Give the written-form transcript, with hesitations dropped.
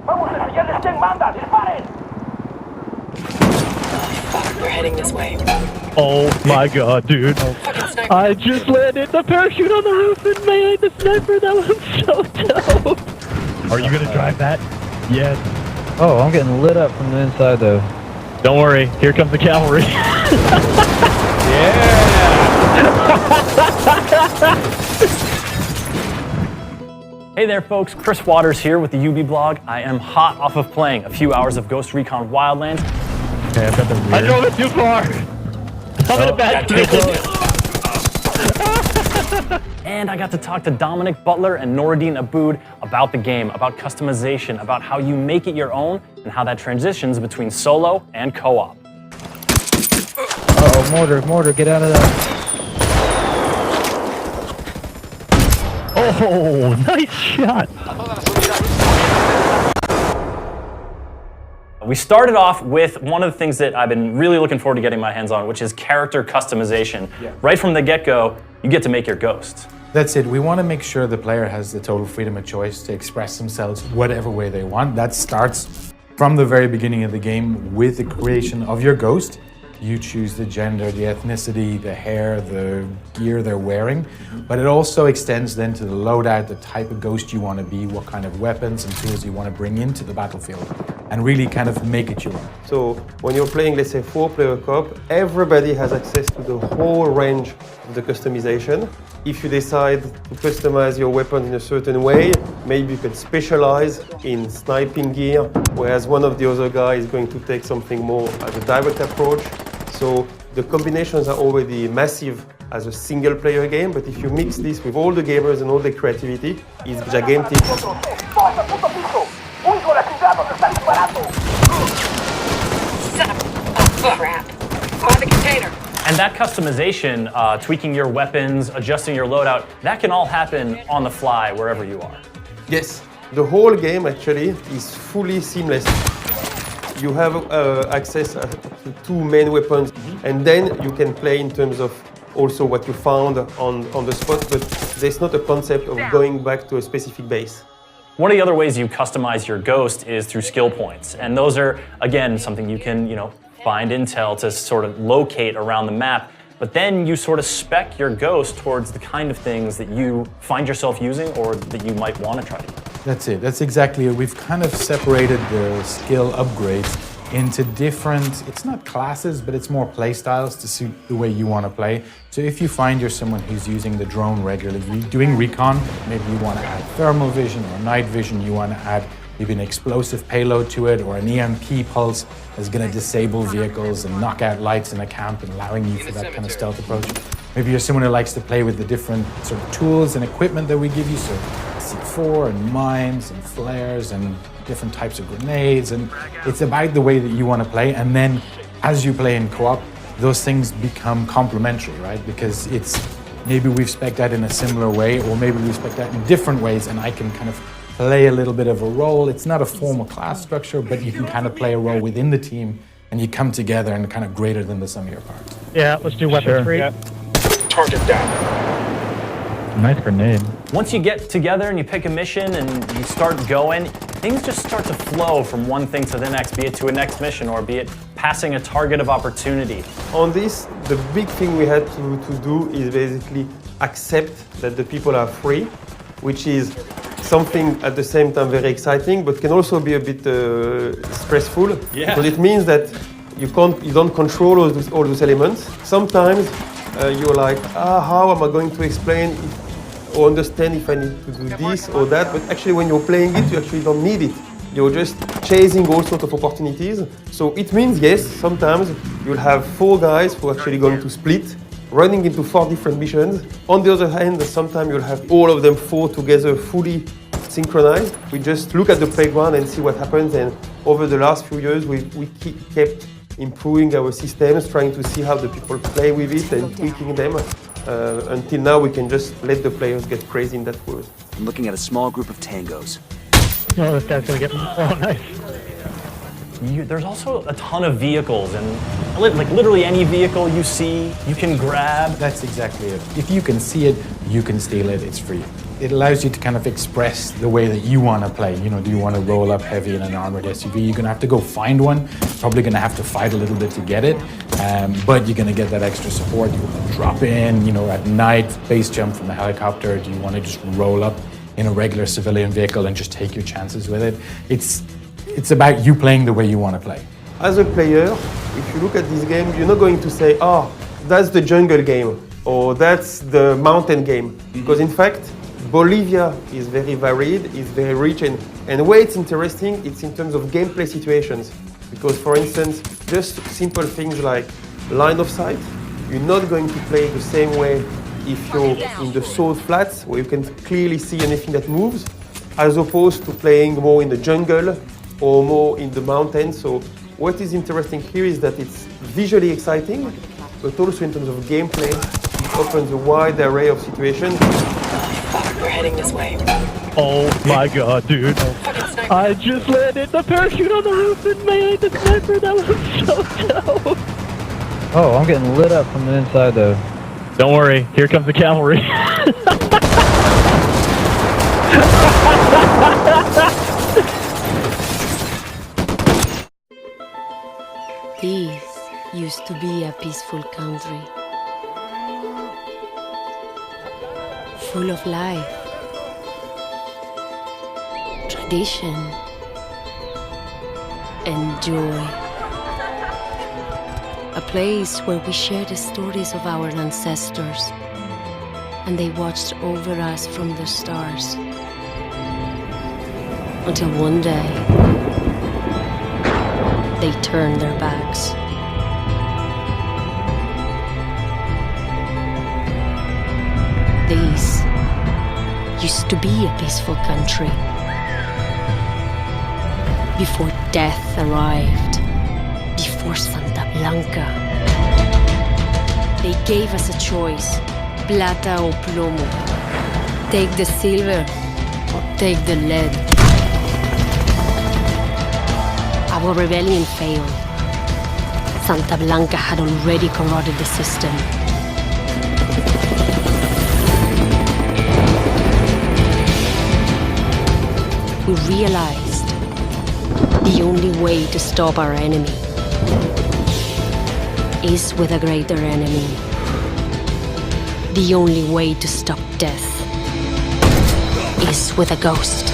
Vamos a enseñarles quién manda. ¡Disparen! They're heading this way. Oh my god, dude. I just landed the parachute on the roof and made the sniper. That was so dope. Are you gonna drive that? Yes. Oh, I'm getting lit up from the inside though. Don't worry, here comes the cavalry. Yeah! Hey there folks, Chris Waters here with the UB blog. I am hot off of playing a few hours of Ghost Recon Wildlands. Okay, I've got the rear. I drove it too far. I'm in a bad position. And I got to talk to Dominic Butler and Noradine Aboud about the game, about customization, about how you make it your own, and how that transitions between solo and co-op. Uh-oh, mortar, get out of that. Oh, nice shot. We started off with one of the things that I've been really looking forward to getting my hands on, which is character customization. Yeah. Right from the get-go, you get to make your ghost. That's it. We want to make sure the player has the total freedom of choice to express themselves whatever way they want. That starts from the very beginning of the game with the creation of your ghost. You choose the gender, the ethnicity, the hair, the gear they're wearing. But it also extends then to the loadout, the type of ghost you want to be, what kind of weapons and tools you want to bring into the battlefield, and really kind of make it your own. So when you're playing, let's say, 4-player co-op, everybody has access to the whole range of the customization. If you decide to customize your weapon in a certain way, maybe you can specialize in sniping gear, whereas one of the other guys is going to take something more as a direct approach. So the combinations are already massive as a single player game, but if you mix this with all the gamers and all the creativity, it's gigantic. Crap. On the container. And that customization, tweaking your weapons, adjusting your loadout, that can all happen on the fly wherever you are. Yes, the whole game actually is fully seamless. You have access to 2 main weapons, and then you can play in terms of also what you found on the spot, but there's not a concept of going back to a specific base. One of the other ways you customize your ghost is through skill points, and those are, again, something you can, find intel to sort of locate around the map, but then you sort of spec your ghost towards the kind of things that you find yourself using or that you might want to try to use. That's it. That's exactly it. We've kind of separated the skill upgrades into different, it's not classes, but it's more play styles to suit the way you want to play. So if you find you're someone who's using the drone regularly, doing recon, maybe you want to add thermal vision or night vision, you want to add maybe an explosive payload to it, or an EMP pulse that's going to disable vehicles and knock out lights in a camp and allowing you for that kind of stealth approach. Maybe you're someone who likes to play with the different sort of tools and equipment that we give you, so C4 and mines and flares and different types of grenades, and it's about the way that you want to play. And then as you play in co-op, those things become complementary, right? Because it's maybe we've spec'd out in a similar way, or maybe we've spec'd out in different ways, and I can kind of play a little bit of a role. It's not a formal class structure, but you can kind of play a role within the team, and you come together and kind of greater than the sum of your parts. Yeah, let's do weapon 3. Yeah. Target down. Nice grenade. Once you get together and you pick a mission and you start going, things just start to flow from one thing to the next, be it to a next mission or be it passing a target of opportunity. On this, the big thing we had to do is basically accept that the people are free, which is something at the same time very exciting, but can also be a bit stressful. Yeah. Because it means that you don't control all those elements. Sometimes you're like, how am I going to explain or understand if I need to do this or that? But actually, when you're playing it, you actually don't need it. You're just chasing all sorts of opportunities. So it means, yes, sometimes you'll have 4 guys who are actually going to split, running into 4 different missions. On the other hand, sometimes you'll have all of them 4 together fully synchronized. We just look at the playground and see what happens. And over the last few years, we kept improving our systems, trying to see how the people play with it and tweaking them. Until now, we can just let the players get crazy in that world. I'm looking at a small group of tangos. Oh, this guy's gonna get. Oh, nice. There's also a ton of vehicles, and like literally any vehicle you see, you can grab. That's exactly it. If you can see it, you can steal it. It's free. it allows you to kind of express the way that you want to play. You know, do you want to roll up heavy in an armored SUV? You're going to have to go find one. Probably going to have to fight a little bit to get it, but you're going to get that extra support. You want to drop in, you know, at night, base jump from a helicopter. Do you want to just roll up in a regular civilian vehicle and just take your chances with it? It's about you playing the way you want to play. As a player, if you look at this game, you're not going to say, oh, that's the jungle game, or that's the mountain game. Because in fact, Bolivia is very varied, is very rich, and where it's interesting, it's in terms of gameplay situations. Because for instance, just simple things like line of sight, you're not going to play the same way if you're in the salt flats, where you can clearly see anything that moves, as opposed to playing more in the jungle or more in the mountains. So what is interesting here is that it's visually exciting, but also in terms of gameplay, it opens a wide array of situations. We're heading this way. Oh my god, dude. I just landed the parachute on the roof and man, the sniper, that was so dope. Oh, I'm getting lit up from the inside though. Don't worry, here comes the cavalry. This used to be a peaceful country, full of life, tradition, and joy. A place where we shared the stories of our ancestors, and they watched over us from the stars. Until one day, they turned their backs. This used to be a peaceful country before death arrived, before Santa Blanca. They gave us a choice, plata o plomo. Take the silver or take the lead. Our rebellion failed. Santa Blanca had already corroded the system. We realized the only way to stop our enemy is with a greater enemy. The only way to stop death is with a ghost.